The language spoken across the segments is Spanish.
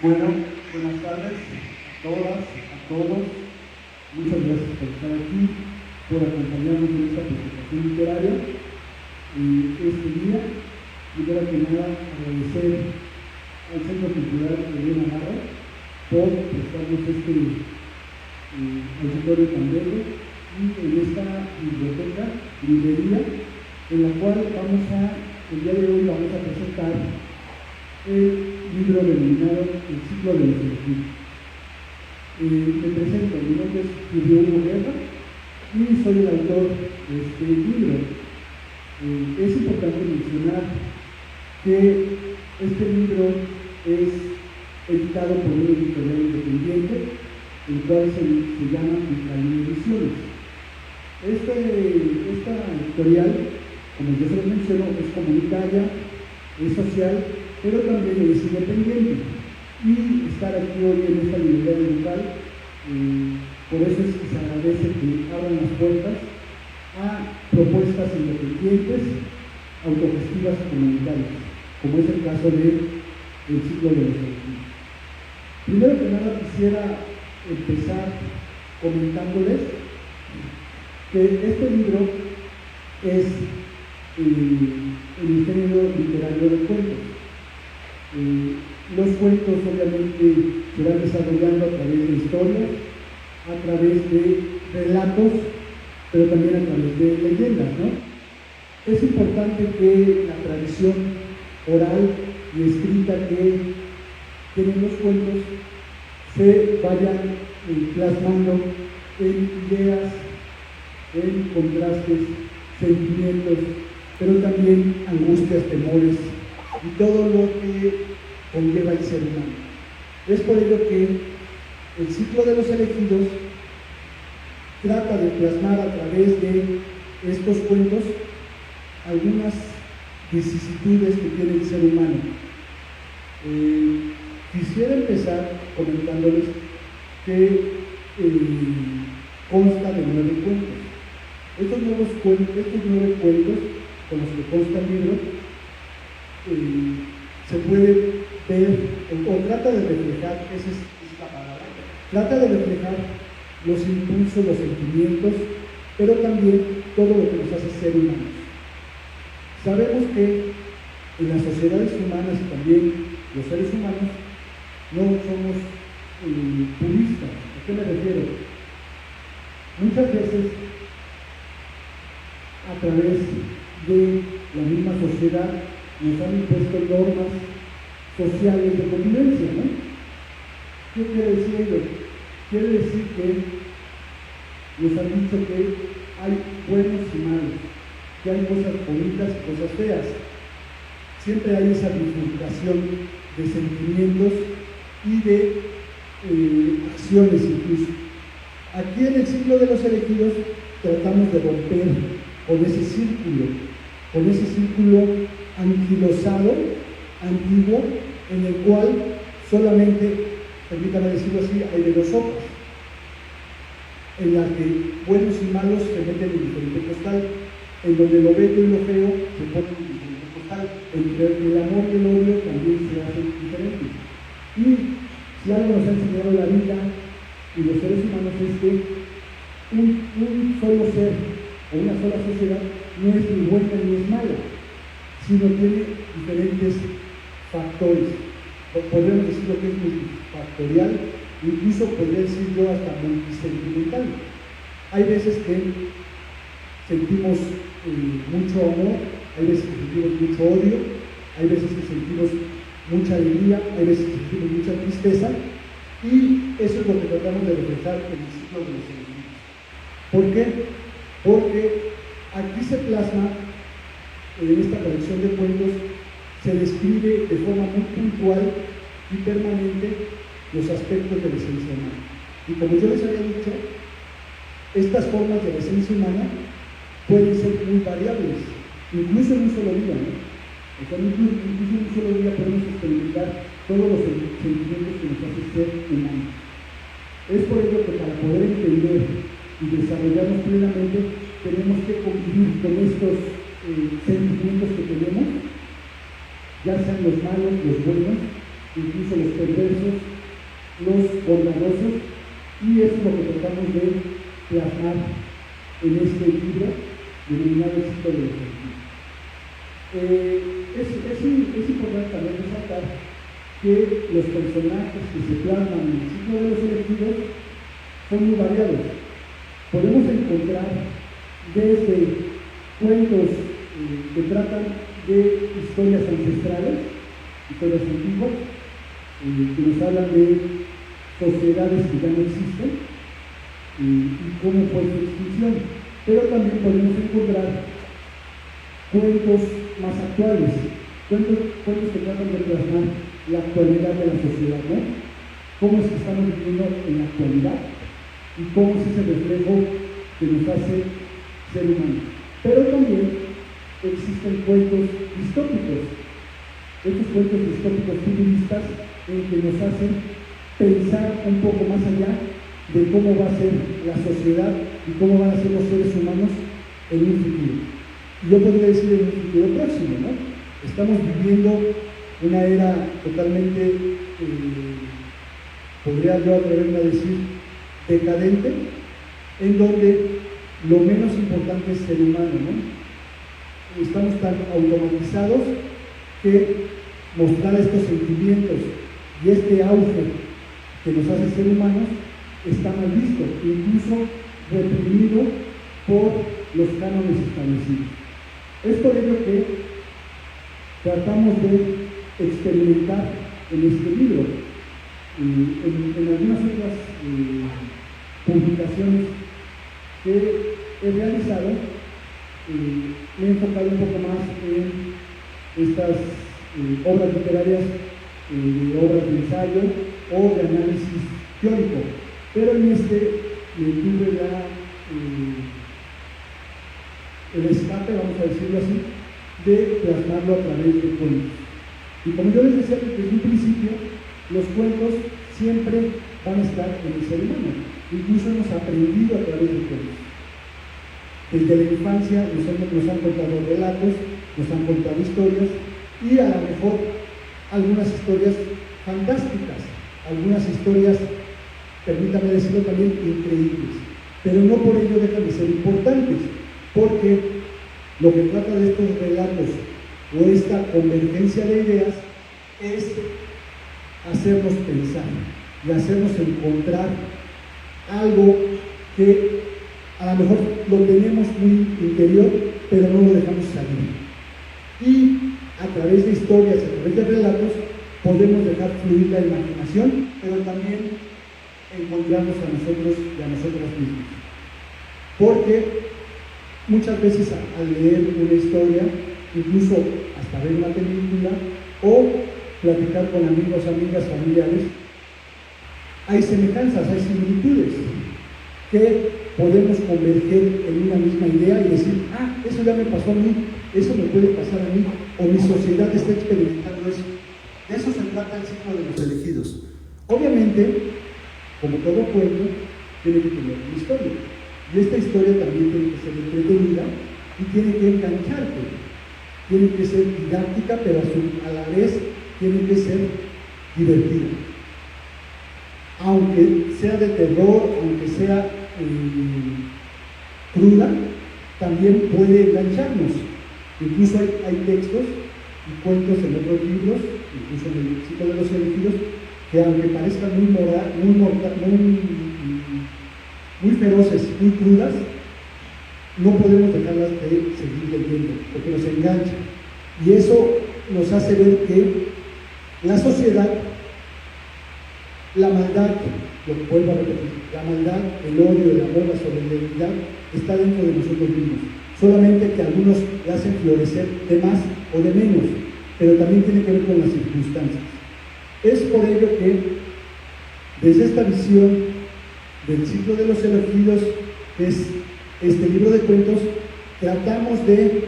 Bueno, buenas tardes a todas, a todos. Muchas gracias por estar aquí, por acompañarnos en esta presentación literaria. Este día, primero que nada, agradecer al Centro Cultural Elena Navarro por prestarnos este auditorio tan bello y en esta librería, en la cual el día de hoy vamos a presentar el libro denominado El ciclo de los elegidos. Me presento, mi nombre es Julio Hugo Guerra y soy el autor de este libro. Es importante mencionar que este libro es editado por una editorial independiente, el cual se llama Micalí Ediciones. Esta editorial, como yo se lo menciono, es comunitaria, es social, pero también es independiente. Y estar aquí hoy en esta librería local, por eso es que se agradece que abran las puertas a propuestas independientes, autogestivas y comunitarias, como es el caso de El ciclo de los elegidos. Primero que nada quisiera empezar comentándoles que este libro es el género literario de cuentos. Los cuentos obviamente se van desarrollando a través de historias, a través de relatos, pero también a través de leyendas, ¿no? Es importante que la tradición oral y escrita que tienen los cuentos se vayan plasmando en ideas, en contrastes, sentimientos, pero también angustias, temores y todo lo que conlleva el ser humano. Es por ello que el ciclo de los elegidos trata de plasmar a través de estos cuentos algunas vicisitudes que tiene el ser humano. Quisiera empezar comentándoles que consta de 9 cuentos. Estos 9 cuentos con los que consta el libro se puede ver o trata de reflejar, esa es la palabra, trata de reflejar los impulsos, los sentimientos, pero también todo lo que nos hace ser humanos. Sabemos que en las sociedades humanas y también los seres humanos no somos puristas. ¿A qué me refiero? Muchas veces a través de la misma sociedad nos han impuesto normas sociales de convivencia, ¿no? ¿Qué quiere decir ello? Quiere decir que nos han dicho que hay buenos y malos, que hay cosas bonitas y cosas feas. Siempre hay esa bifurcación de sentimientos y de acciones incluso. Aquí en el ciclo de los elegidos tratamos de romper con ese círculo anquilosado, antiguo, en el cual solamente, permítame decirlo así, hay de dos sopas, en la que buenos y malos se meten en diferente costal, en donde lo bello y lo feo se ponen en diferente costal, entre el amor y el odio también se hacen diferentes. Y si algo nos ha enseñado la vida y los seres humanos es que un solo ser o una sola sociedad no es ni buena ni es mala, sino tiene diferentes factores. Podríamos decir lo que es multifactorial, incluso podría decir yo hasta multisentimental. Hay veces que sentimos mucho amor, hay veces que sentimos mucho odio, hay veces que sentimos mucha alegría, hay veces que sentimos mucha tristeza, y eso es lo que tratamos de reflejar en el ciclo de los elegidos. ¿Por qué? Porque aquí se plasma, en esta colección de cuentos, se describe de forma muy puntual y permanente los aspectos de la esencia humana. Y como yo les había dicho, estas formas de la esencia humana pueden ser muy variables, incluso en un solo día, ¿no? O sea, incluso en un solo día podemos experimentar todos los sentimientos que nos hacen ser humanos. Es por ello que para poder entender y desarrollarnos plenamente, tenemos que convivir con estos sentimientos que tenemos, ya sean los malos, los buenos, incluso los perversos, los bondadosos, y eso es lo que tratamos de plasmar en este libro denominado El ciclo de los elegidos. Es importante también resaltar que los personajes que se plasman en el ciclo de los elegidos son muy variados. Podemos encontrar desde cuentos que tratan de historias ancestrales, historias antiguas, que nos hablan de sociedades que ya no existen y cómo fue su extinción. Pero también podemos encontrar cuentos más actuales, cuentos que tratan de plasmar la actualidad de la sociedad, ¿no? Cómo es que estamos viviendo en la actualidad y cómo es ese reflejo que nos hace ser humanos. Pero también existen cuentos distópicos, estos cuentos distópicos futuristas en que nos hacen pensar un poco más allá de cómo va a ser la sociedad y cómo van a ser los seres humanos en un futuro. Y yo podría decir en un futuro próximo, ¿no? Estamos viviendo una era totalmente, podría yo atreverme a decir, decadente, en donde lo menos importante es ser humano, ¿no? Estamos tan automatizados que mostrar estos sentimientos y este auge que nos hace ser humanos está mal visto, incluso reprimido por los cánones establecidos. Es por ello que tratamos de experimentar en este libro. En algunas otras publicaciones que he realizado, me he enfocado un poco más en estas obras literarias, obras de ensayo o de análisis teórico, pero en este tuve el escape, vamos a decirlo así, de plasmarlo a través de cuentos. Y como yo les decía desde un principio, los cuentos siempre van a estar en el ser humano. Incluso hemos aprendido a través de cuentos. Desde la infancia nos han contado relatos, nos han contado historias, y a lo mejor algunas historias fantásticas, algunas historias, permítame decirlo también, increíbles. Pero no por ello dejan de ser importantes, porque lo que trata de estos relatos o esta convergencia de ideas es hacernos pensar y hacernos encontrar algo que a lo mejor lo tenemos muy interior, pero no lo dejamos salir. Y a través de historias, a través de relatos, podemos dejar fluir la imaginación, pero también encontrarnos a nosotros y a nosotras mismos. Porque muchas veces al leer una historia, incluso hasta ver una película o platicar con amigos, amigas, familiares, hay semejanzas, hay similitudes que podemos converger en una misma idea y decir, eso ya me pasó a mí, eso me puede pasar a mí, o mi sociedad está experimentando eso. De eso se trata el ciclo de los elegidos. Obviamente, como todo cuento, tiene que tener una historia. Y esta historia también tiene que ser entretenida y tiene que engancharte. Tiene que ser didáctica, pero a la vez tiene que ser divertida. Aunque sea de terror, aunque sea cruda, también puede engancharnos. Incluso hay textos y cuentos en otros libros, incluso en el ciclo de los elegidos, que aunque parezcan muy feroces, muy crudas, no podemos dejarlas de seguir leyendo, porque nos engancha. Y eso nos hace ver que la sociedad, la maldad, lo que vuelvo a repetir, la maldad, el odio, el amor, la solidaridad, está dentro de nosotros mismos. Solamente que algunos la hacen florecer de más o de menos, pero también tiene que ver con las circunstancias. Es por ello que, desde esta visión del ciclo de los elegidos, que es este libro de cuentos, tratamos de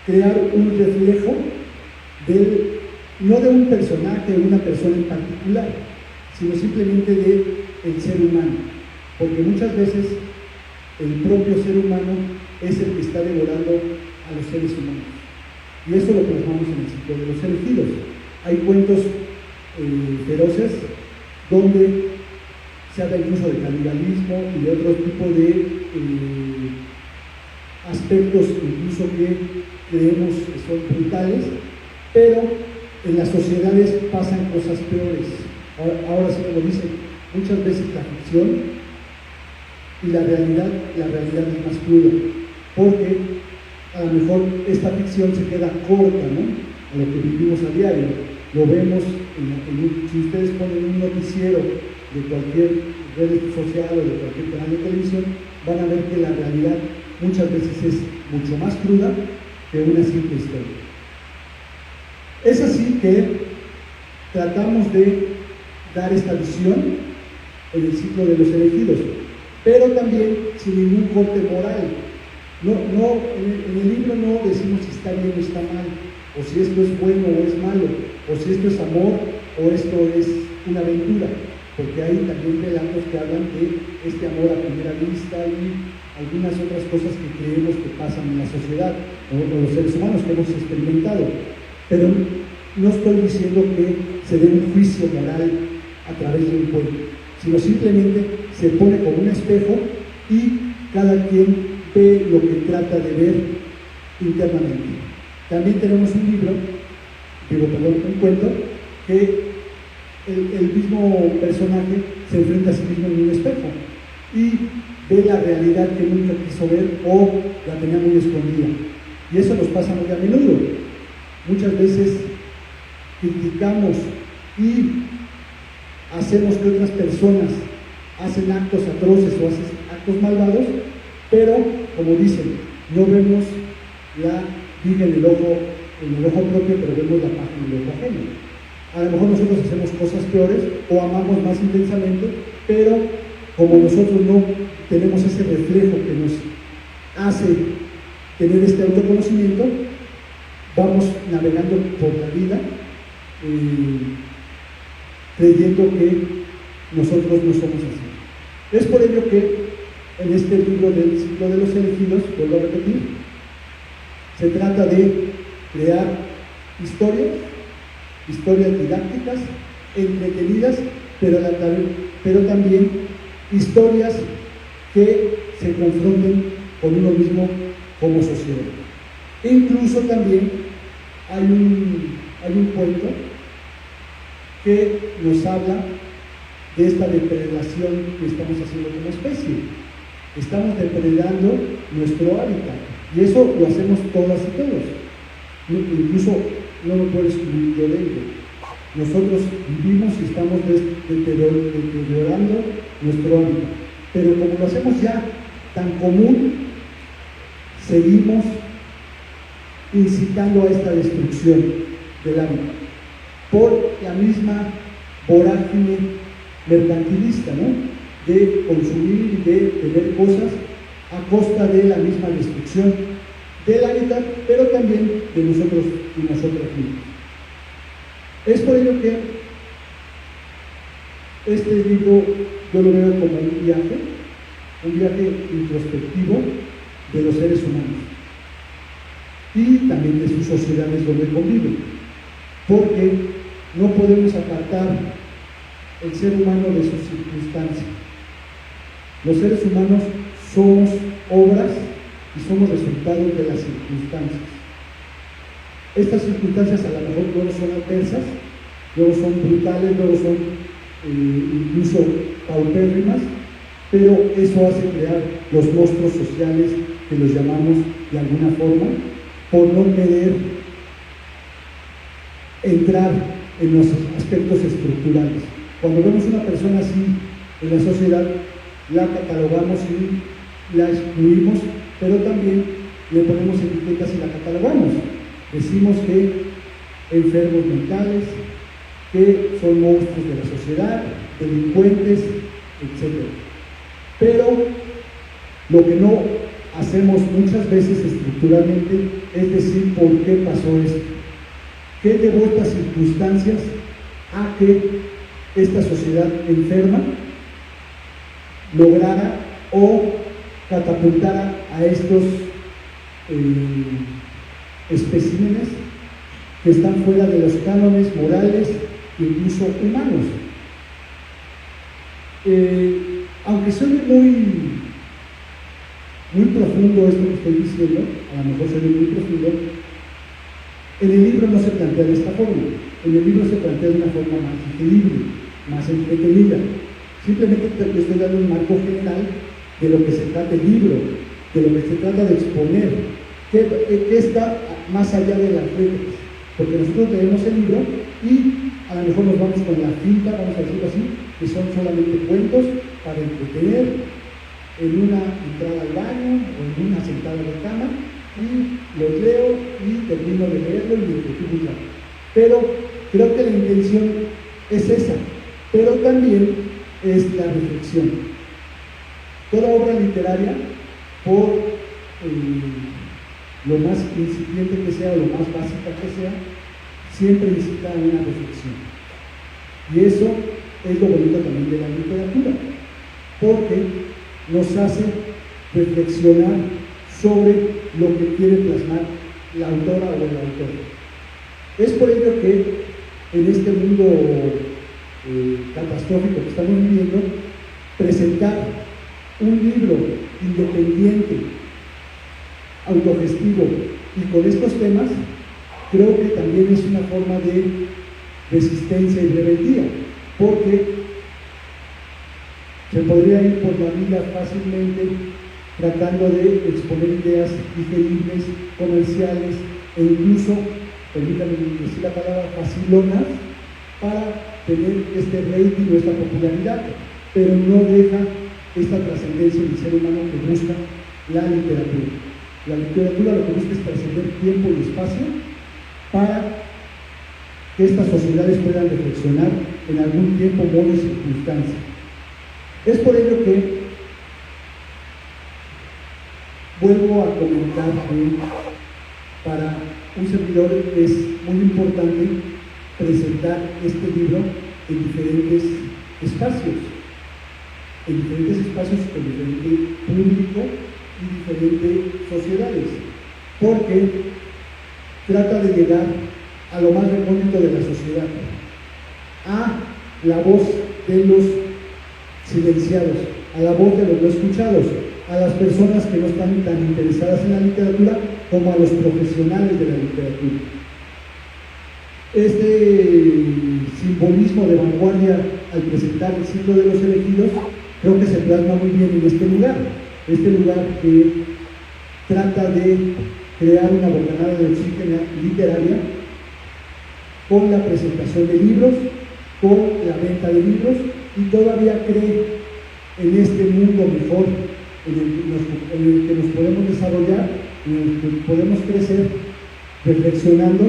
crear un reflejo no de un personaje o una persona en particular, sino simplemente del ser humano, porque muchas veces el propio ser humano es el que está devorando a los seres humanos, y eso lo plasmamos en el ciclo de los elegidos. Hay cuentos feroces, donde se habla incluso de canibalismo y de otro tipo de aspectos incluso que creemos que son brutales, pero en las sociedades pasan cosas peores. Ahora sí, como dicen, muchas veces la ficción y la realidad es más cruda, porque a lo mejor esta ficción se queda corta, ¿no?, a lo que vivimos a diario. Lo vemos, si ustedes ponen un noticiero de cualquier red social o de cualquier canal de televisión, van a ver que la realidad muchas veces es mucho más cruda que una simple historia. Es así que tratamos de dar esta visión en el ciclo de los elegidos, pero también sin ningún corte moral. En el libro no decimos si está bien o está mal, o si esto es bueno o es malo, o si esto es amor o esto es una aventura, porque hay también relatos que hablan de este amor a primera vista y algunas otras cosas que creemos que pasan en la sociedad o los seres humanos que hemos experimentado. Pero no estoy diciendo que se dé un juicio moral a través de un cuento, sino simplemente se pone como un espejo y cada quien ve lo que trata de ver internamente. También tenemos un cuento, que el mismo personaje se enfrenta a sí mismo en un espejo y ve la realidad que nunca quiso ver o la tenía muy escondida. Y eso nos pasa muy a menudo. Muchas veces criticamos y hacemos que otras personas hacen actos atroces o hacen actos malvados, pero, como dicen, no vemos la viga en el ojo propio, pero vemos la paja en el ojo ajeno. A lo mejor nosotros hacemos cosas peores o amamos más intensamente, pero como nosotros no tenemos ese reflejo que nos hace tener este autoconocimiento, vamos navegando por la vida creyendo que nosotros no somos así. Es por ello que en este libro del ciclo de los elegidos, vuelvo a repetir, se trata de crear historias didácticas, entretenidas, pero también historias que se confronten con uno mismo como sociedad. E incluso también hay un cuento que nos habla de esta depredación que estamos haciendo como especie. Estamos depredando nuestro hábitat, y eso lo hacemos todas y todos. Incluso no lo puedo excluir yo de ello. Nosotros vivimos y estamos deteriorando nuestro hábitat, pero como lo hacemos ya tan común, seguimos incitando a esta destrucción del hábitat por la misma vorágine mercantilista, ¿no?, de consumir y de tener cosas a costa de la misma destrucción del hábitat, pero también de nosotros y nosotras mismos. Es por ello que este libro yo lo veo como un viaje introspectivo de los seres humanos y también de sus sociedades donde conviven, porque no podemos apartar el ser humano de sus circunstancias. Los seres humanos somos obras y somos resultados de las circunstancias. Estas circunstancias a lo mejor luego son adversas, luego son brutales, luego son incluso paupérrimas, pero eso hace crear los monstruos sociales que los llamamos de alguna forma, por no querer entrar en los aspectos estructurales. Cuando vemos una persona así en la sociedad, la catalogamos y la excluimos, pero también le ponemos etiquetas y la catalogamos. Decimos que enfermos mentales, que son monstruos de la sociedad, delincuentes, etc. Pero lo que no hacemos muchas veces estructuralmente es decir por qué pasó esto. ¿Qué llevó estas circunstancias a que esta sociedad enferma lograra o catapultara a estos especímenes que están fuera de los cánones morales incluso humanos. Aunque suene muy profundo esto que estoy diciendo, a lo mejor suene muy profundo, en el libro no se plantea de esta forma. En el libro se plantea de una forma más digerible, más entretenida. Simplemente le estoy dando un marco general de lo que se trata el libro, de lo que se trata de exponer, que está más allá de las letras. Porque nosotros leemos el libro y a lo mejor nos vamos con la finta, vamos a decirlo así, que son solamente cuentos para entretener en una entrada al baño o en una sentada en la cama, y los leo y termino de leerlo y me entretengo ya. Pero creo que la intención es esa, pero también es la reflexión. Toda obra literaria, por lo más incipiente que sea o lo más básica que sea, siempre necesita una reflexión. Y eso es lo bonito también de la literatura, porque nos hace reflexionar sobre lo que quiere plasmar la autora o el autor. Es por ello que en este mundo catastrófico que estamos viviendo, presentar un libro independiente, autogestivo y con estos temas, creo que también es una forma de resistencia y rebeldía, porque se podría ir por la vida fácilmente tratando de exponer ideas digeribles, comerciales e incluso, permítanme decir la palabra, facilonas, para tener este rating o esta popularidad, pero no deja esta trascendencia del ser humano que busca la literatura. La literatura lo que busca es trascender tiempo y espacio para que estas sociedades puedan reflexionar en algún tiempo, modo y circunstancia. Es por ello que vuelvo a comentar que para un servidor es muy importante presentar este libro en diferentes espacios con diferente público y diferentes sociedades, porque trata de llegar a lo más recóndito de la sociedad, a la voz de los silenciados, a la voz de los no escuchados, a las personas que no están tan interesadas en la literatura como a los profesionales de la literatura. Este simbolismo de vanguardia al presentar el ciclo de los elegidos creo que se plasma muy bien en este lugar que trata de crear una bocanada de oxígeno literaria con la presentación de libros, con la venta de libros, y todavía cree en este mundo mejor en el que nos podemos desarrollar, en el que podemos crecer, reflexionando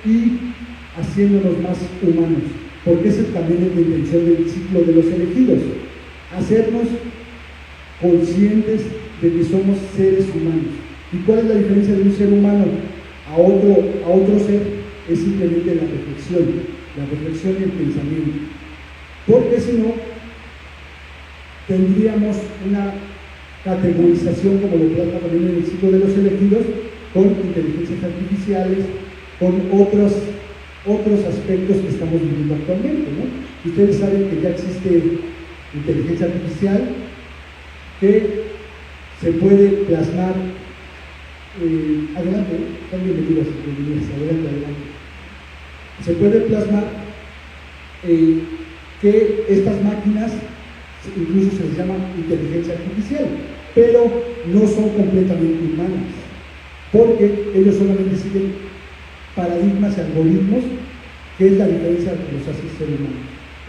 y haciéndonos más humanos, porque esa también es la intención del ciclo de los elegidos, hacernos conscientes de que somos seres humanos. ¿Y cuál es la diferencia de un ser humano a otro ser? Es simplemente la reflexión y el pensamiento, porque si no, tendríamos una categorización, como lo trata también en el ciclo de los elegidos, con inteligencias artificiales, con otros aspectos que estamos viviendo actualmente, ¿no? Ustedes saben que ya existe inteligencia artificial que se puede plasmar, adelante, están bienvenidos, adelante. Se puede plasmar que estas máquinas incluso se les llama inteligencia artificial, pero no son completamente humanas, porque ellos solamente siguen paradigmas y algoritmos, que es la diferencia que los hace ser humano.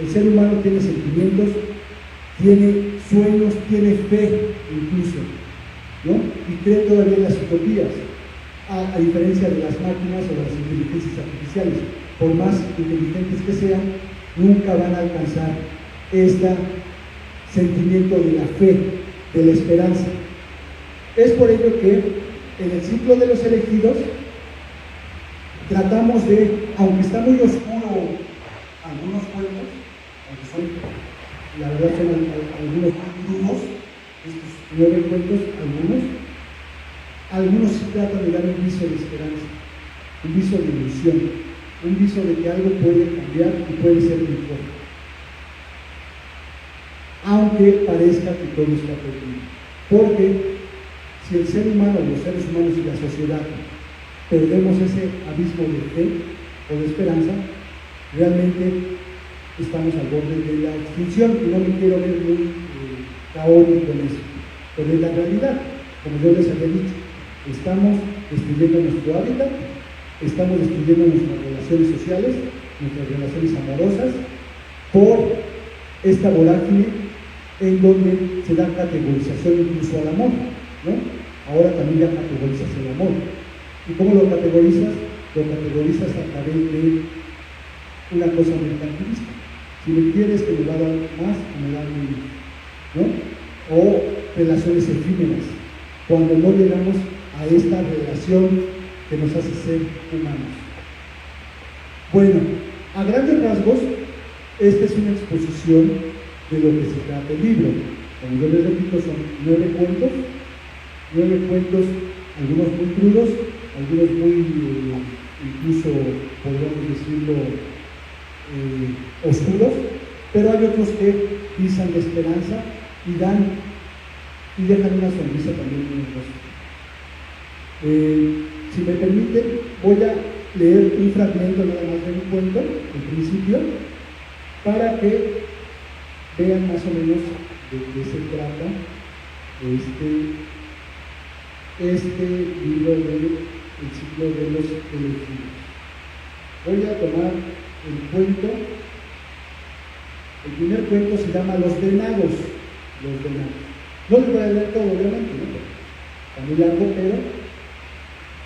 El ser humano tiene sentimientos, tiene sueños, tiene fe incluso, ¿no? Y cree todavía en las utopías, a diferencia de las máquinas o de las inteligencias artificiales. Por más inteligentes que sean, nunca van a alcanzar este sentimiento de la fe, de la esperanza. Es por ello que en el ciclo de los elegidos tratamos de, aunque está muy oscuro algunos cuentos, aunque son, la verdad son algunos crudos, estos 9 cuentos, algunos sí tratan de dar un viso de esperanza, un viso de ilusión, un viso de que algo puede cambiar y puede ser mejor, aunque parezca que todo está perdido. Porque si el ser humano, los seres humanos y la sociedad perdemos ese abismo de fe o de esperanza, realmente estamos al borde de la extinción. Y no me quiero ver muy caótico en eso, pero es la realidad. Como yo les había dicho, estamos destruyendo nuestro hábitat, estamos destruyendo nuestras relaciones sociales, nuestras relaciones amorosas, por esta vorágine en donde se da categorización incluso al amor, ¿no? Ahora también ya categorizas el amor. ¿Y cómo lo categorizas? Lo categorizas a través de una cosa mercantilista. Si me quieres, que me va a dar más o me da menos, ¿no? O relaciones efímeras, cuando no llegamos a esta relación que nos hace ser humanos. Bueno, a grandes rasgos, esta es una exposición de lo que se trata el libro. Como yo les repito, son 9 cuentos, algunos muy crudos, algunos muy, incluso podríamos decirlo, oscuros, pero hay otros que pisan de esperanza y dejan una sonrisa también en el rostro. Si me permiten, voy a leer un fragmento nada más de un cuento, al principio, para que vean más o menos de qué se trata este libro del ciclo de los elegidos. Voy a tomar el cuento. El primer cuento se llama Los Venados. Los Venados. No les voy a leer todo, obviamente, ¿no? Está muy largo, pero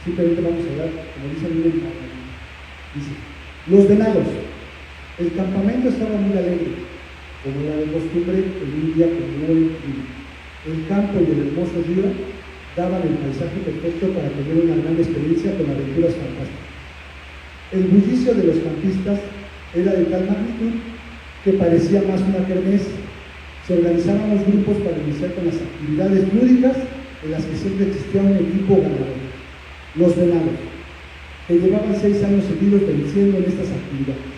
simplemente vamos a hablar, como dice el libro, dice: Los Venados. El campamento estaba muy alegre, como era de costumbre, en un día como hoy. El campo y el hermoso río daban el paisaje perfecto para tener una gran experiencia con aventuras fantásticas. El bullicio de los campistas era de tal magnitud que parecía más una kermés. Se organizaban los grupos para iniciar con las actividades lúdicas en las que siempre existía un equipo ganador: los Venados, que llevaban 6 años seguidos venciendo en estas actividades.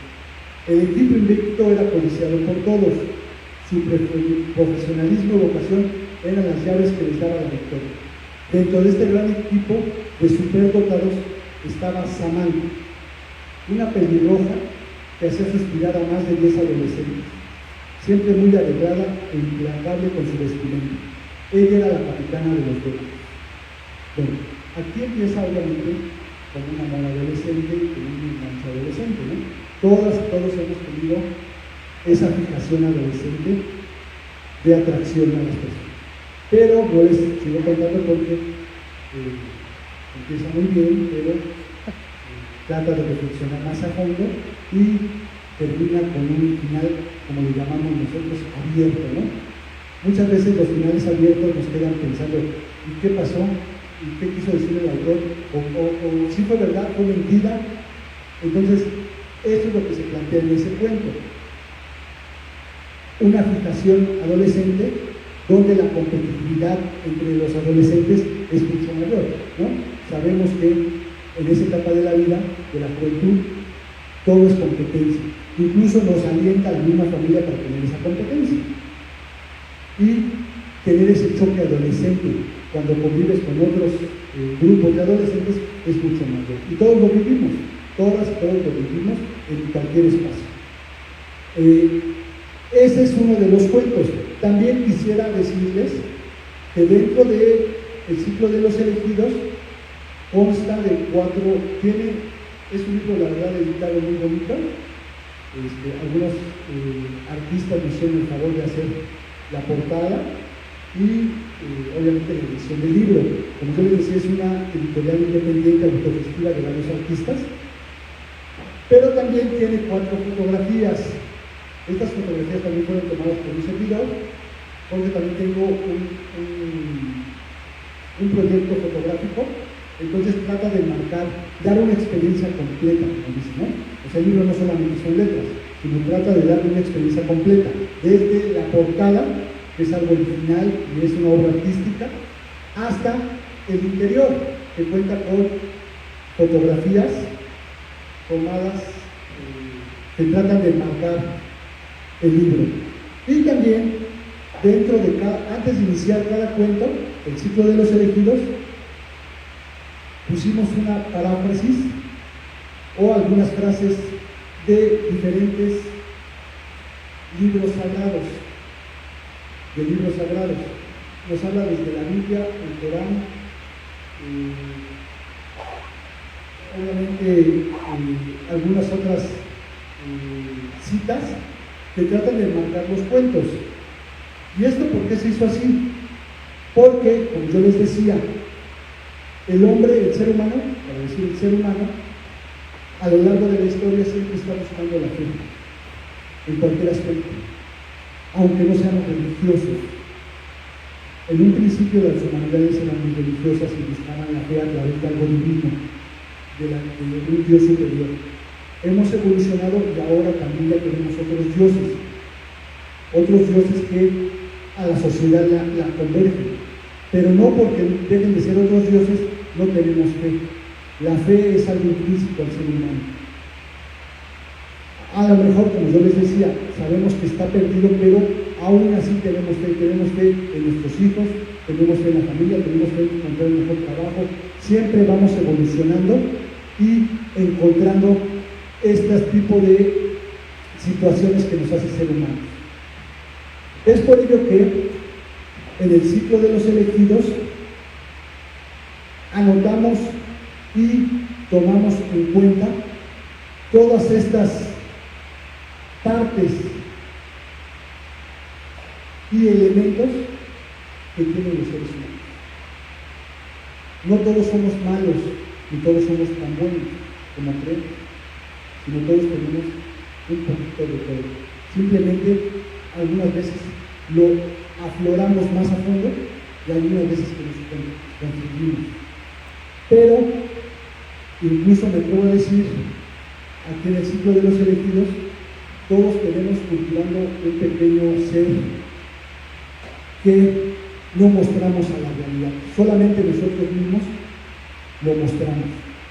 El equipo invicto era codiciado por todos. Su profesionalismo y vocación eran las llaves que les daban la victoria. Dentro de este gran equipo de superdotados estaba Samán, una pelirroja que hacía suspirar a más de 10 adolescentes, siempre muy arreglada e implacable con su vestimenta. Ella era la capitana de los Venados. Bueno, aquí empieza obviamente con un amor adolescente y un enganche adolescente, ¿no? Todas y todos hemos tenido esa fijación adolescente de atracción a las personas. Pero no les sigo contando porque empieza muy bien, pero trata de reflexionar más a fondo y termina con un final, como le llamamos nosotros, abierto, ¿no? Muchas veces los finales abiertos nos quedan pensando: ¿y qué pasó? ¿Y qué quiso decir el autor? O si fue verdad, fue mentira. Entonces, eso es lo que se plantea en ese cuento. Una fijación adolescente donde la competitividad entre los adolescentes es mucho mayor, ¿no? Sabemos que en esa etapa de la vida, de la juventud, todo es competencia. Incluso nos alienta a la misma familia para tener esa competencia. Y tener ese choque adolescente cuando convives con otros grupos de adolescentes es mucho mayor. Y todos lo vivimos, todas y todos lo vivimos en cualquier espacio. Ese es uno de los cuentos. También quisiera decirles que dentro del ciclo de los elegidos consta de 4, es un libro, la verdad, editado muy bonito. Algunos artistas me hicieron el favor de hacer la portada y obviamente la edición del libro. Como yo les decía, es una editorial independiente, autogestiva, de varios artistas, pero también tiene 4 fotografías. Estas fotografías también fueron tomadas por un servidor, porque también tengo un proyecto fotográfico. Entonces trata de marcar, dar una experiencia completa, como dice, ¿no? O sea, el libro no solamente son letras, sino trata de dar una experiencia completa, desde la portada, que es algo original y es una obra artística, hasta el interior, que cuenta con fotografías tomadas que tratan de marcar el libro. Y también, antes de iniciar cada cuento, el ciclo de los elegidos, pusimos una paráfrasis o algunas frases de diferentes libros sagrados, Nos habla desde la Biblia, el Corán, obviamente algunas otras citas que tratan de marcar los cuentos. ¿Y esto por qué se hizo así? Porque, como yo les decía, el hombre, el ser humano, para decir el ser humano, a lo largo de la historia siempre está buscando la fe, en cualquier aspecto, aunque no seamos religiosos. En un principio las humanidades eran muy religiosas y buscaban la fe a través de algo divino, de un Dios superior. Hemos evolucionado y ahora también ya tenemos otros dioses que a la sociedad la convergen, pero no porque deben de ser otros dioses, no tenemos fe. La fe es algo intrínseco al ser humano. A lo mejor, como yo les decía, sabemos que está perdido, pero aún así tenemos fe en nuestros hijos, tenemos fe en la familia, tenemos fe en encontrar un mejor trabajo. Siempre vamos evolucionando y encontrando este tipo de situaciones que nos hacen ser humanos. Es por ello que en el ciclo de los elegidos anotamos y tomamos en cuenta todas estas partes y elementos que tienen los seres humanos. No todos somos malos, ni todos somos tan buenos como creen, sino todos tenemos un poquito de todo. Simplemente algunas veces lo afloramos más a fondo y algunas veces que nos conseguimos. Pero incluso me atrevo a decir, aquí en el ciclo de los elegidos, todos tenemos cultivando un pequeño ser que no mostramos a la realidad, solamente nosotros mismos lo mostramos.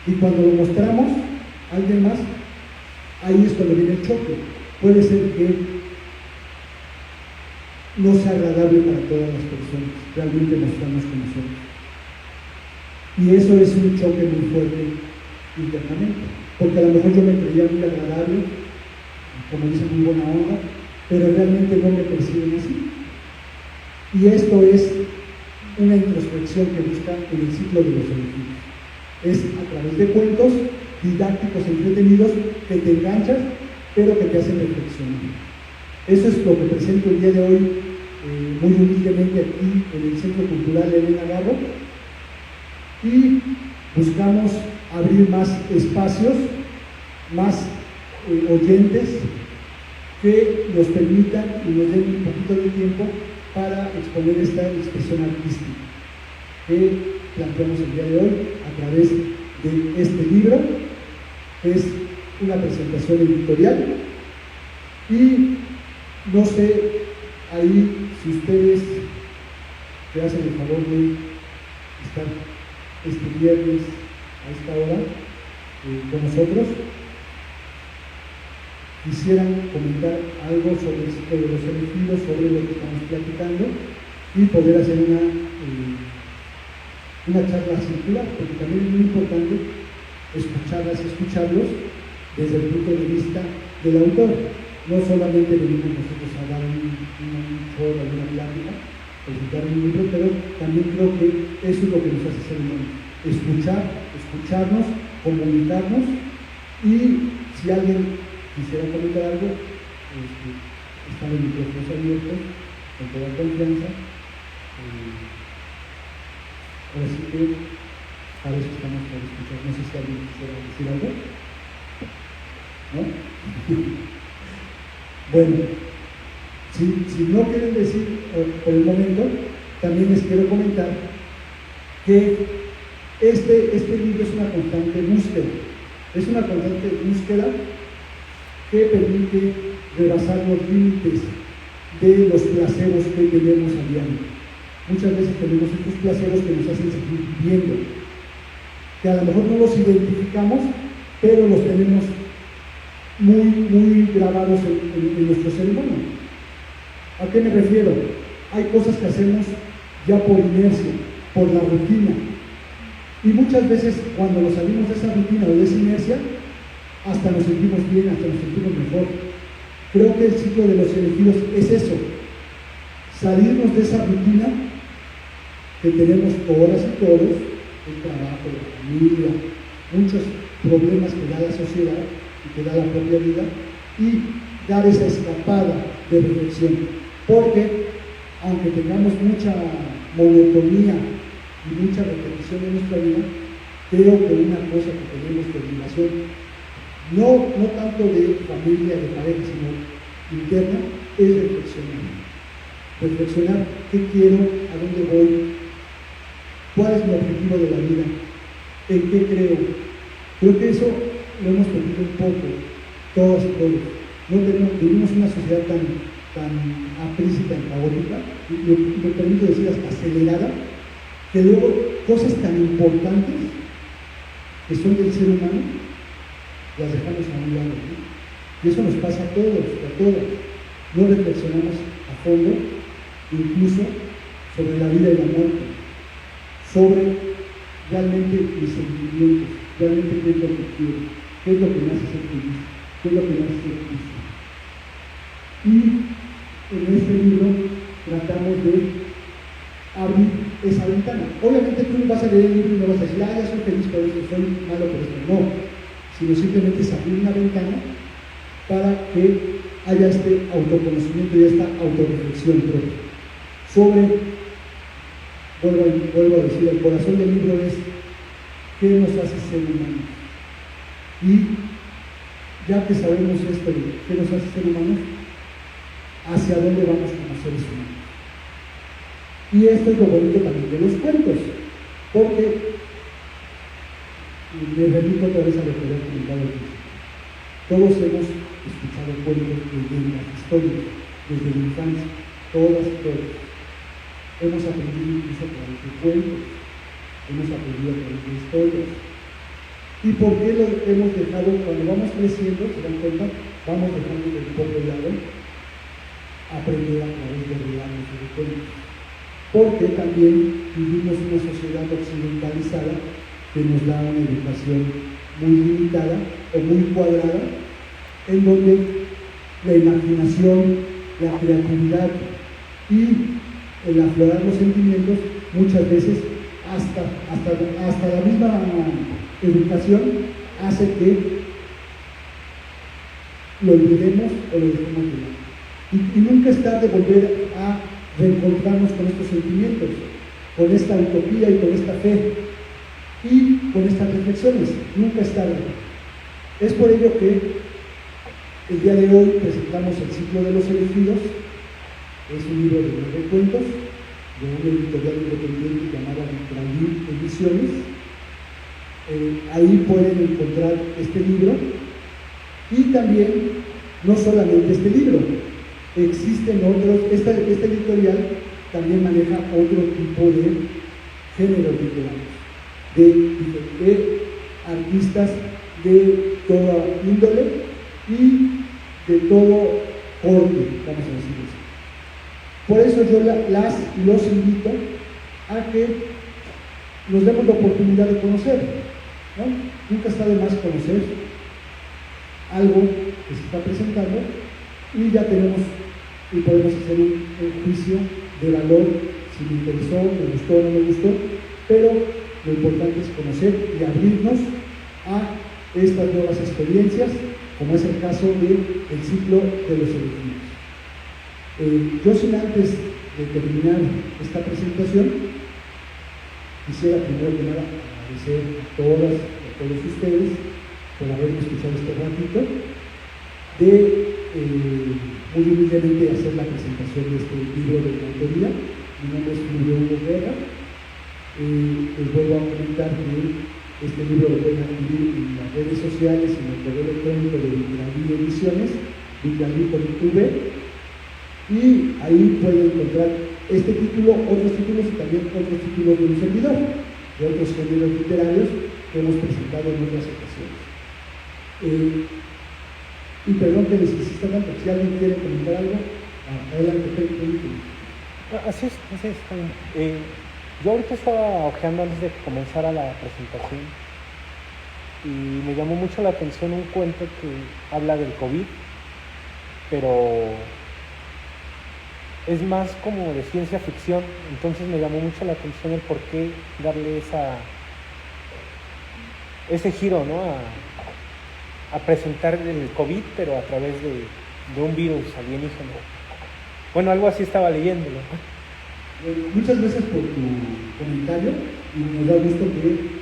Y cuando lo mostramos a alguien más, ahí es cuando viene el choque. Puede ser que no sea agradable para todas las personas, realmente mostrarnos con nosotros. Y eso es un choque muy fuerte internamente, porque a lo mejor yo me creía muy agradable, como dicen, muy buena onda, pero realmente no me perciben así. Y esto es una introspección que busca en el ciclo de los elegidos. Es a través de cuentos didácticos, entretenidos, que te enganchan, pero que te hacen reflexionar. Eso es lo que presento el día de hoy, muy humildemente aquí en el Centro Cultural Elena Garro, y buscamos abrir más espacios, más oyentes que nos permitan y nos den un poquito de tiempo para exponer esta expresión artística que planteamos el día de hoy a través de este libro. Es una presentación editorial y no sé ahí si ustedes te hacen el favor de estar este viernes a esta hora con nosotros, quisieran comentar algo sobre el ciclo de los elegidos, sobre lo que estamos platicando y poder hacer una charla circular, porque también es muy importante escucharlas y escucharlos desde el punto de vista del autor. No solamente venimos nosotros a dar un foro, una plática, presentar un libro, pero también creo que eso es lo que nos hace ser humanos: escucharnos, comunicarnos, y si alguien quisiera comentar algo, están los micrófonos abiertos, con toda confianza. Ahora sí que para eso estamos para escuchar. No sé si alguien quisiera decir algo, ¿no? Bueno, si no quieren decir por el momento, también les quiero comentar que este libro es una constante búsqueda. Es una constante búsqueda que permite rebasar los límites de los placeres que tenemos a diario. Muchas veces tenemos estos placeres que nos hacen seguir viviendo, que a lo mejor no los identificamos, pero los tenemos muy grabados en nuestro ser humano. ¿A qué me refiero? Hay cosas que hacemos ya por inercia, por la rutina, y muchas veces cuando nos salimos de esa rutina o de esa inercia, hasta nos sentimos bien, hasta nos sentimos mejor. Creo que el ciclo de los elegidos es eso, salirnos de esa rutina que tenemos todas y todos, el trabajo, la familia, muchos problemas que da la sociedad y que da la propia vida, y dar esa escapada de reflexión, porque aunque tengamos mucha monotonía y mucha repetición en nuestra vida, creo que una cosa que tenemos de obligación, no tanto de familia, de pareja, sino interna, es reflexionar qué quiero, a dónde voy, cuál es mi objetivo de la vida, en qué creo. Creo que eso lo hemos perdido un poco, todos y todos. Vivimos una sociedad tan aprisa y tan caótica, me permito decir hasta acelerada, que luego cosas tan importantes que son del ser humano las dejamos a un lado, ¿no? Y eso nos pasa a todos, a todas. No reflexionamos a fondo, incluso sobre la vida y la muerte, sobre realmente mis sentimientos, realmente qué es lo que quiero, qué es lo que me hace ser feliz, qué es lo que me hace ser justo. Y en este libro tratamos de abrir esa ventana. Obviamente tú vas a leer el libro y no vas a decir, ya soy feliz por eso, soy malo por esto. No, sino simplemente es abrir una ventana para que haya este autoconocimiento y esta autorreflexión propia. Vuelvo a decir, el corazón del libro es qué nos hace ser humanos. Y ya que sabemos esto de qué nos hace ser humanos, hacia dónde vamos como seres humanos. Y esto es lo bonito también de los cuentos, porque me remito otra vez a lo que había comentado al principio. Todos hemos escuchado cuentos, leyendas, historias, desde la infancia, todas. Hemos aprendido incluso a través de cuentos, hemos aprendido a través de historias. ¿Y por qué lo hemos dejado? Cuando vamos creciendo, se dan cuenta, vamos dejando un poco de lado aprender a través de relatos y de cuentos. Porque también vivimos una sociedad occidentalizada que nos da una educación muy limitada o muy cuadrada, en donde la imaginación, la creatividad y el aflorar los sentimientos, muchas veces hasta la misma educación hace que lo olvidemos o lo dejemos de lado. Y nunca es tarde volver a reencontrarnos con estos sentimientos, con esta utopía y con esta fe y con estas reflexiones. Nunca es tarde. Es por ello que el día de hoy presentamos el ciclo de los elegidos. Es un libro de 9 cuentos de una editorial independiente llamada Vitralí Ediciones. Ahí pueden encontrar este libro y también, no solamente este libro, existen otros. Esta editorial también maneja otro tipo de géneros literarios, de artistas de toda índole y de todo orden, vamos a decir así. Por eso yo los invito a que nos demos la oportunidad de conocer, ¿no? Nunca está de más conocer algo que se está presentando y ya tenemos y podemos hacer un juicio de valor, si me interesó, me gustó o no me gustó, pero lo importante es conocer y abrirnos a estas nuevas experiencias, como es el caso del ciclo de los elegidos. Yo sin antes de terminar esta presentación, quisiera primero que nada agradecer a todas y a todos ustedes por haberme escuchado este ratito, muy humildemente hacer la presentación de este libro de la autoría. Mi nombre es Julio Hugo Guerra. Les vuelvo a comentar que este libro lo pueden adquirir en las redes sociales, en el correo electrónico de Vitralí Ediciones, vitralí.v, y ahí pueden encontrar este título, otros títulos y también otros títulos de un servidor, de otros géneros literarios que hemos presentado en otras ocasiones. Y perdón que les insista tanto, si alguien quiere comentar algo, adelante, Felipe. Así es, está bien. Yo ahorita estaba hojeando antes de que comenzara la presentación y me llamó mucho la atención un cuento que habla del COVID, pero es más como de ciencia ficción, entonces me llamó mucho la atención el por qué darle ese giro, ¿no? A presentar el COVID, pero a través de un virus alienígena. Bueno, algo así estaba leyéndolo. Muchas gracias por tu comentario y nos da gusto que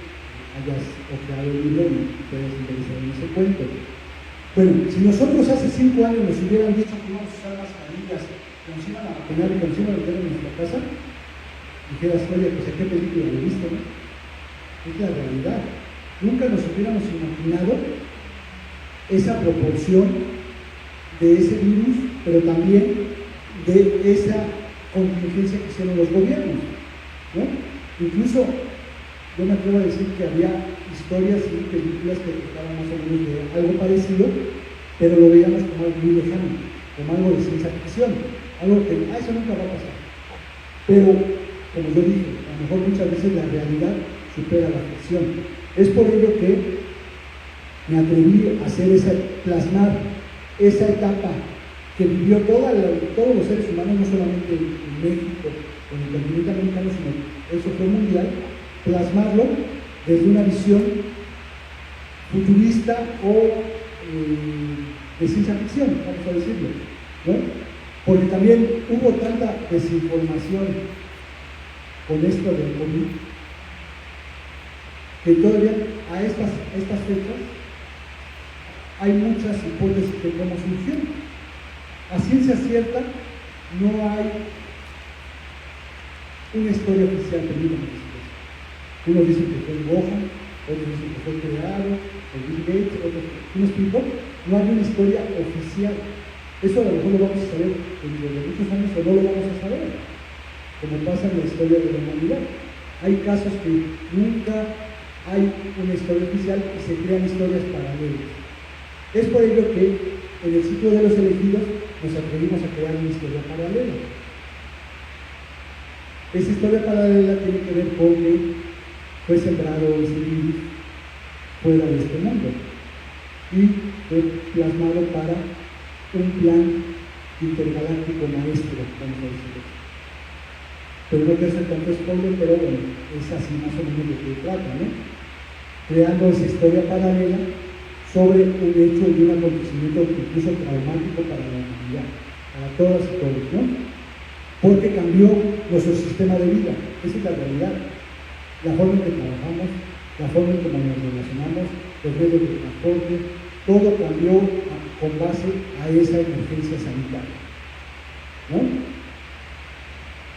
hayas ojeado el libro y te hayas interesado en ese cuento. Bueno, si nosotros hace 5 años nos hubieran dicho que íbamos a usar mascarillas, que nos iban a vacunar y que nos iban a meter en nuestra casa, dijeras, oye, pues ¿a qué película lo viste, no? Es la realidad. Nunca nos hubiéramos imaginado esa proporción de ese virus, pero también de esa contingencia que hicieron los gobiernos, ¿no? Incluso yo me atrevo a decir que había historias y películas que trataban más o menos de algo parecido, pero lo veíamos como algo muy lejano, como algo de ciencia ficción, algo que eso nunca va a pasar. Pero, como yo dije, a lo mejor muchas veces la realidad supera la ficción. Es por ello que me atreví a plasmar esa etapa que vivió todos los seres humanos, no solamente en México, en el continente americano, sino eso fue mundial, plasmarlo desde una visión futurista o de ciencia ficción, vamos a decirlo, ¿no? Porque también hubo tanta desinformación con esto del COVID, que todavía a estas fechas hay muchas hipótesis de cómo surgió. A ciencia cierta no hay una historia oficial que diga eso. Unos dicen que fue Wuhan, otros dicen que fue creado por Bill Gates, otros. ¿Me explico? No hay una historia oficial. Eso a lo mejor lo vamos a saber dentro de muchos años o no lo vamos a saber, como pasa en la historia de la humanidad. Hay casos que nunca hay una historia oficial y se crean historias paralelas. Es por ello que en el ciclo de los elegidos nos atrevimos a crear una historia paralela. Esa historia paralela tiene que ver con que fue sembrado ese virus fuera de este mundo y fue plasmado para un plan intergaláctico maestro, vamos a decirlo. Pero no quiero hacer tanto spoiler, pero bueno, es así más o menos lo que trata, ¿no? Creando esa historia paralela sobre un hecho y un acontecimiento incluso traumático para la humanidad, para todas y todos, ¿no? Porque cambió nuestro sistema de vida, esa es la realidad. La forma en que trabajamos, la forma en que nos relacionamos, los medios de transporte, todo cambió con base a esa emergencia sanitaria, ¿no?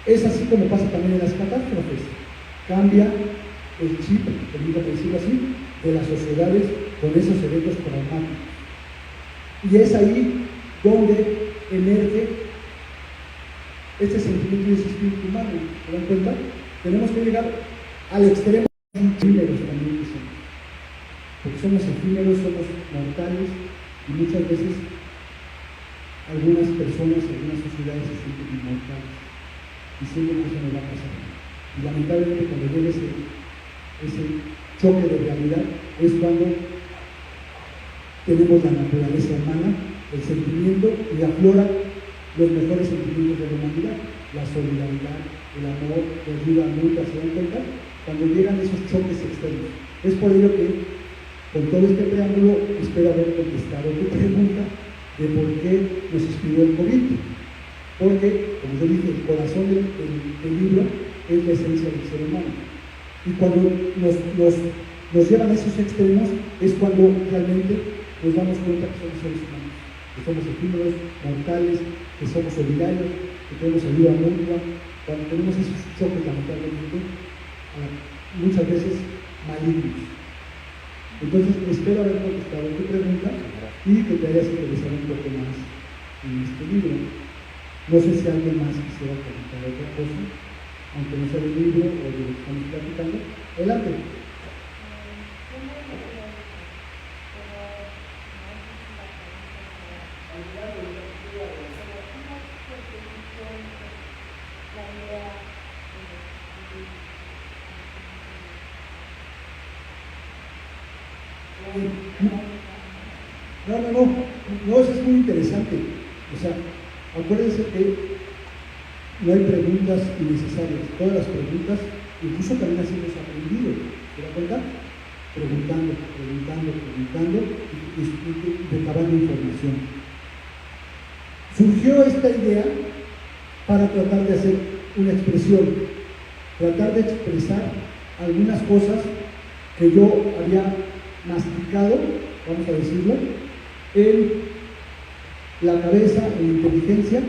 Es así como pasa también en las catástrofes. Cambia el chip, permítame decirlo así, de las sociedades con esos eventos traumáticos. Y es ahí donde emerge este sentimiento y ese espíritu humano. ¿Se dan cuenta? Tenemos que llegar al extremo efímeros también que somos. Porque somos efímeros, somos mortales y muchas veces algunas personas, algunas sociedades se sienten inmortales y sienten que eso no va a pasar. Y lamentablemente cuando llega ese choque de realidad es cuando tenemos la naturaleza humana, el sentimiento y afloran los mejores sentimientos de la humanidad, la solidaridad, el amor, la ayuda mutua, ¿se dan cuenta? Cuando llegan esos choques externos. Es por ello que, con todo este preámbulo, espero haber contestado tu pregunta de por qué nos inspiró el COVID. Porque, como yo dije, el corazón del libro es la esencia del ser humano. Y cuando nos llevan a esos extremos, es cuando realmente nos damos cuenta que somos seres humanos, que somos efímeros, mortales, que somos solidarios, que tenemos ayuda mutua, cuando tenemos esos choques lamentablemente, muchas veces malignos. Entonces, espero haber contestado tu pregunta y que te hayas interesado un poco más en este libro. No sé si alguien más quisiera comentar otra cosa, aunque no sea del libro o de lo que estamos platicando. Adelante. No, eso es muy interesante. O sea, acuérdense que no hay preguntas innecesarias. Todas las preguntas, incluso también así hemos aprendido. ¿Se da cuenta? Preguntando y recabando información. Surgió esta idea para tratar de hacer una expresión, tratar de expresar algunas cosas que yo había masticado, vamos a decirlo, en la cabeza, en la inteligencia,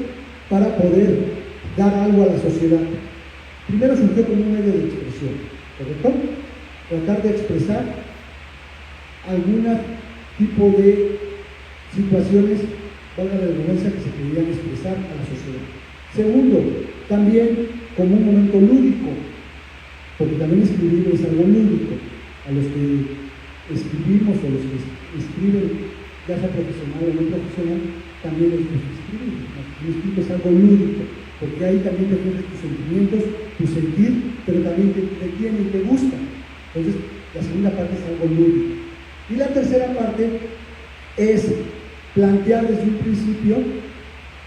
para poder dar algo a la sociedad. Primero surgió como un medio de expresión, ¿correcto? Tratar de expresar algún tipo de situaciones, valga la redundancia, que se querían expresar a la sociedad. Segundo, también como un momento lúdico, porque también escribir es algo lúdico. A los que escribimos o los que escriben, ya sea profesional o no profesional, también es escribir. El escrito es algo lúdico, porque ahí también defiendes tus sentimientos, tu sentir, pero también te tiene y te gusta. Entonces, la segunda parte es algo lúdico. Y la tercera parte es plantear desde un principio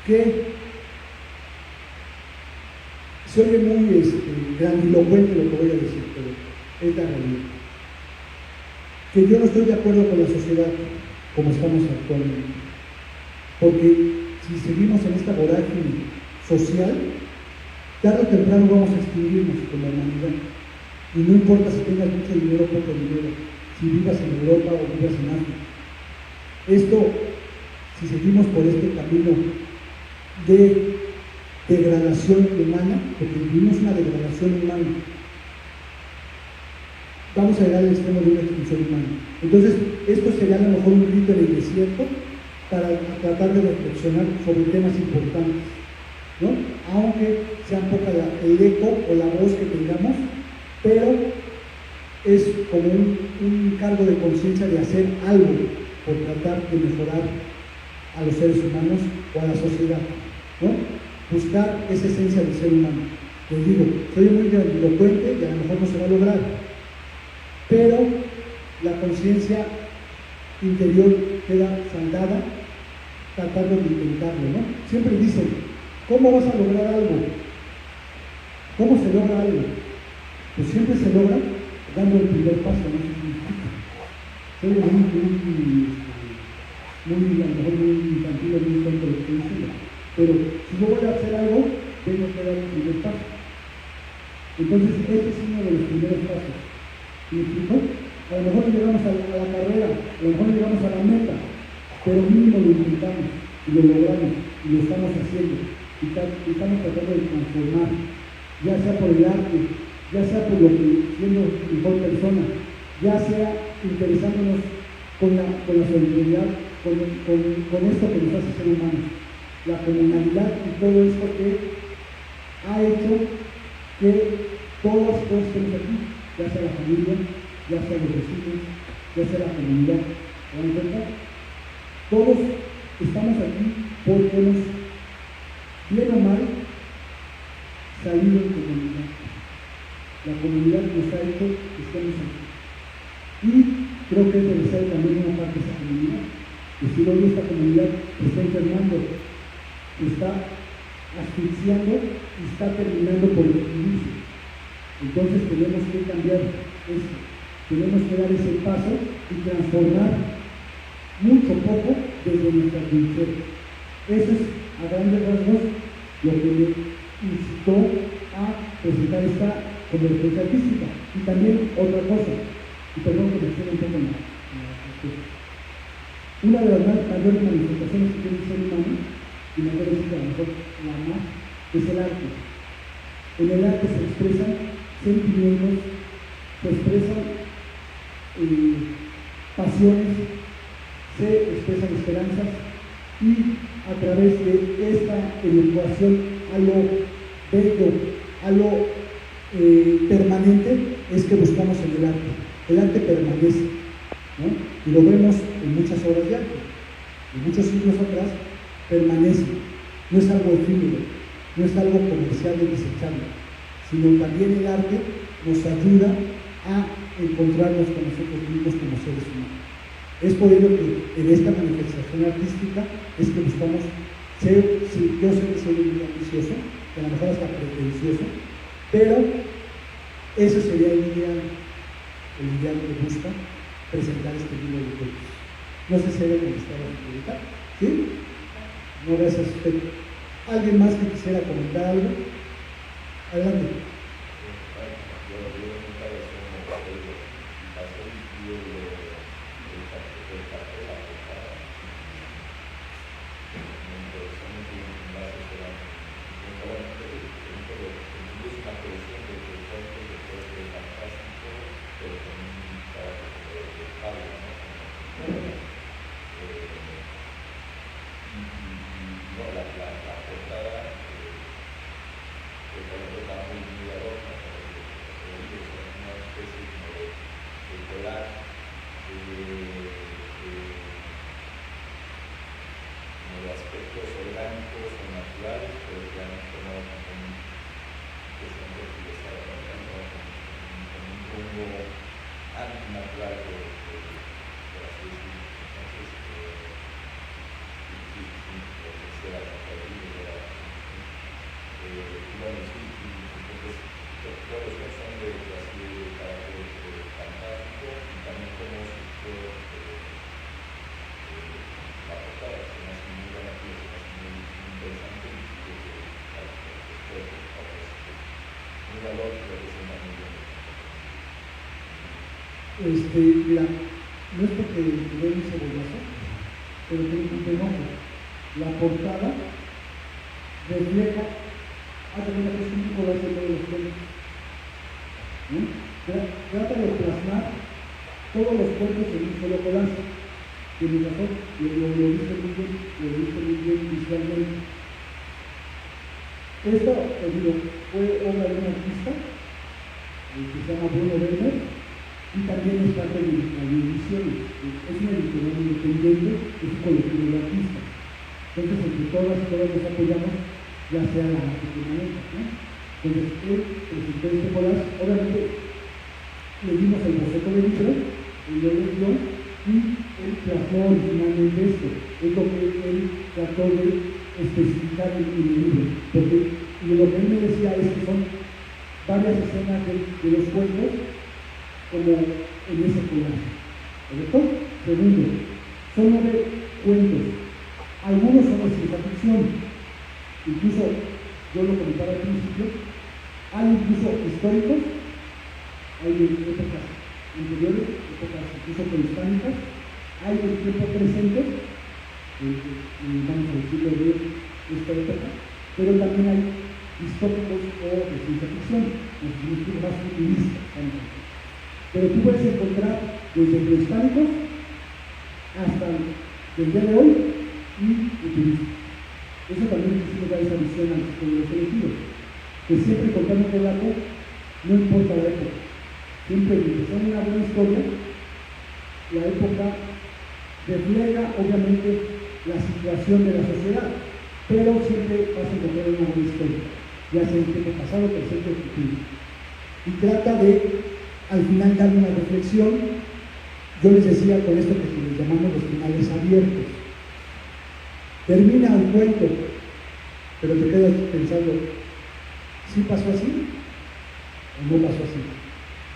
que se oye muy grandilocuente lo que voy a decir, pero es la realidad. Que yo no estoy de acuerdo con la sociedad como estamos actualmente. Porque si seguimos en esta vorágine social, tarde o temprano vamos a extinguirnos como humanidad. Y no importa si tengas mucho dinero o poco dinero, si vivas en Europa o vivas en África. Esto, si seguimos por este camino de degradación humana, porque vivimos una degradación humana, vamos a llegar al extremo de una extinción humana. Entonces, esto sería a lo mejor un grito en el desierto para tratar de reflexionar sobre temas importantes, ¿no? Aunque sea un poco el eco o la voz que tengamos, pero es como un cargo de conciencia de hacer algo por tratar de mejorar a los seres humanos o a la sociedad, ¿no? Buscar esa esencia del ser humano. Les digo, soy muy grandilocuente y a lo mejor no se va a lograr, pero la conciencia interior queda saldada tratando de intentarlo, ¿no? Siempre dicen, ¿cómo vas a lograr algo? ¿Cómo se logra algo? Pues siempre se logra dando el primer paso, ¿no? Soy muy, a lo mejor muy infantil o muy tonto lo que estoy diciendo, pero si yo voy a hacer algo, tengo que dar el primer paso. Entonces, este es uno de los primeros pasos. ¿Me explico? A lo mejor no llegamos a la carrera, a lo mejor no llegamos a la meta, pero mínimo lo intentamos y lo logramos y lo estamos haciendo y estamos tratando de transformar, ya sea por el arte, ya sea por lo que siendo mejor persona, ya sea interesándonos con la solidaridad, con esto que nos hace ser humanos, la comunalidad y todo esto que ha hecho que todos estemos aquí, ya sea la familia, ya sea los vecinos, ya sea la comunidad. ¿Se dan cuenta? Todos estamos aquí porque hemos, bien o mal, salido en comunidad. La comunidad nos ha hecho que estemos aquí. Y creo que es necesario también una parte de esa comunidad. Decir, hoy esta comunidad está enfermando, está asfixiando y está terminando por extinguirse. Entonces tenemos que cambiar esto, tenemos que dar ese paso y transformar mucho poco desde nuestra trinchera. Eso es a grandes rasgos lo que me incitó a presentar esta convergencia artística. Y también otra cosa, y perdón que me extienda un poco más. Una de las mayores manifestaciones que tiene el ser humano, y me voy a decir a lo mejor la más, es el arte. En el arte se expresan sentimientos, se expresan pasiones, se expresan esperanzas y a través de esta evaluación a lo bello, a lo permanente es que buscamos en el arte. El arte permanece, ¿no? Y lo vemos en muchas obras de arte. En muchos siglos atrás permanece. No es algo efímero, no es algo comercial y desechable, sino también el arte nos ayuda a encontrarnos con nosotros mismos como seres humanos. Es por ello que en esta manifestación artística es que buscamos ser, sí, yo sé que soy muy ambicioso, que a lo mejor hasta pretencioso, pero ese sería el ideal que busca presentar este libro de cuentos. No sé si hay alguien que está a comentar, ¿sí? No, gracias a usted. ¿Alguien más que quisiera comentar algo? Adelante. Mira, no es porque tuve un cebollazo, pero tengo un fenómeno. La portada refleja, hace una vez un collage de los cuentos. Trata de plasmar todos los cuentos en un solo collage. Tiene razón, lo dice muy bien visualmente. Esto, fue obra de un artista que se llama Bruno Werner. Y también es parte de la edición, es una editorial independiente, es un colectivo de artistas. Entonces, entre todas nos apoyamos, ya sea la permanente, ¿no? Entonces, él presentó este collage, obviamente le dimos el boceto del libro, el de edición, y él plasmó originalmente esto. Es lo que él trató de especificar en el libro. Porque lo que él me decía es que son varias escenas de los cuentos, como en ese collage. ¿Correcto? Segundo, son 9 cuentos. Algunos son de ciencia ficción. Incluso, yo lo comentaba al principio, hay incluso históricos, hay de épocas anteriores, épocas incluso prehispánicas, hay del tiempo presente, vamos a decirlo de esta época, pero también hay históricos o de ciencia ficción, más futuristas. Pero tú puedes encontrar desde prehispánicos hasta el día de hoy y futuristas. Eso también nos da esa visión a los colectivos, que siempre contando el relato, no importa la época. Siempre que son una buena historia, la época refleja obviamente la situación de la sociedad, pero siempre vas a encontrar una buena historia, ya sea en tiempo pasado, presente o futuro. Y trata de al final dar una reflexión. Yo les decía con esto que les llamamos los finales abiertos. Termina un cuento, pero te quedas pensando, ¿sí pasó así? ¿O no pasó así?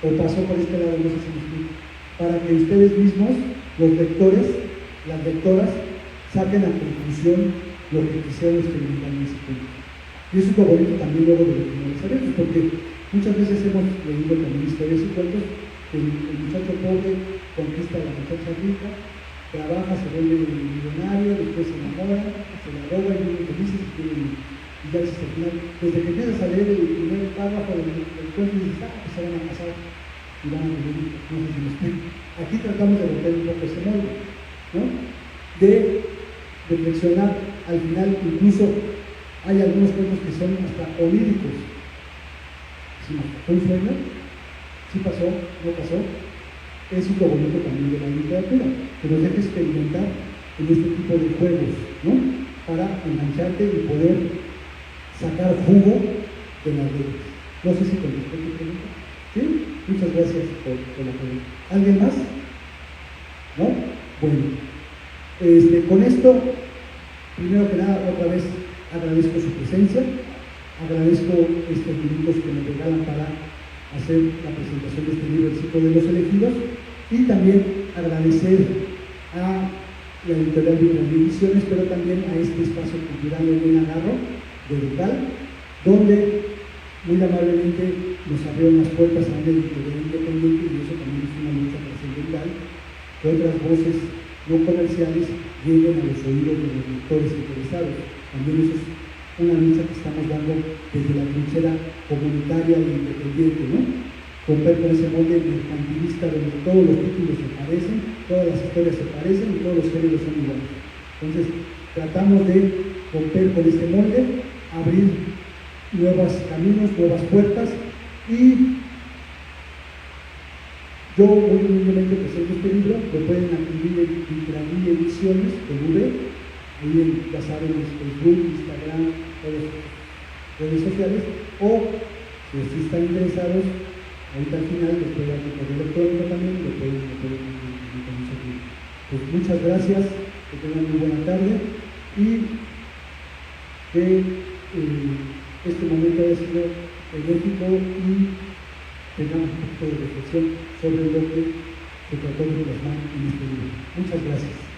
¿O pasó por este lado? No sé si me explico. Para que ustedes mismos, los lectores, las lectoras, saquen a conclusión lo que quisieron experimentar en ese cuento. Y eso es lo bonito también luego de los finales abiertos, porque muchas veces hemos leído también historias y cuentos que el muchacho pobre conquista a la muchacha rica, trabaja, se vuelve millonario, después se enamora, se la roba y vive felices y ya dices al final, desde que empiezas a leer el primer párrafo del cuento dices, pues se van a casar y van a vivir, no sé si me explico. Aquí tratamos de romper un poco ese molde, ¿no? De reflexionar al final, incluso hay algunos cuentos que son hasta oníricos. ¿Fue un sueño? ¿Sí pasó? ¿No pasó? Eso es lo bonito también de la literatura, que nos deja experimentar en este tipo de juegos, ¿no? Para engancharte y poder sacar jugo de las redes. No sé si contesté tu pregunta. ¿Sí? Muchas gracias por la pregunta. ¿Alguien más? ¿No? Bueno, con esto, primero que nada, otra vez agradezco su presencia, agradezco estos minutos que me regalan para hacer la presentación de este libro, El ciclo de los elegidos, y también agradecer a la editorial Biblia Ediciones, pero también a este espacio cultural Elena Garro, de Ducal, donde muy amablemente nos abrieron las puertas a una editorial independiente, y eso también es una lucha para asegurar que otras voces no comerciales lleguen a los oídos de los lectores interesados. También eso es una lucha que estamos dando desde la trinchera comunitaria e independiente, ¿no? Romper con ese molde mercantilista donde todos los títulos se parecen, todas las historias se parecen y todos los géneros son iguales. Entonces, tratamos de romper con este molde, abrir nuevos caminos, nuevas puertas, y yo muy humildemente presento este libro. Lo pueden adquirir en Vitralí Ediciones, con V, ahí ya saben, Facebook, Instagram, todas las redes sociales, o si están interesados, ahorita al final les puedo dar mi correo electrónico también, lo pueden conseguir. Pues muchas gracias, que tengan muy buena tarde, y que este momento haya sido benéfico y tengamos un poco de reflexión sobre lo que se trató de plasmar en este libro. Muchas gracias.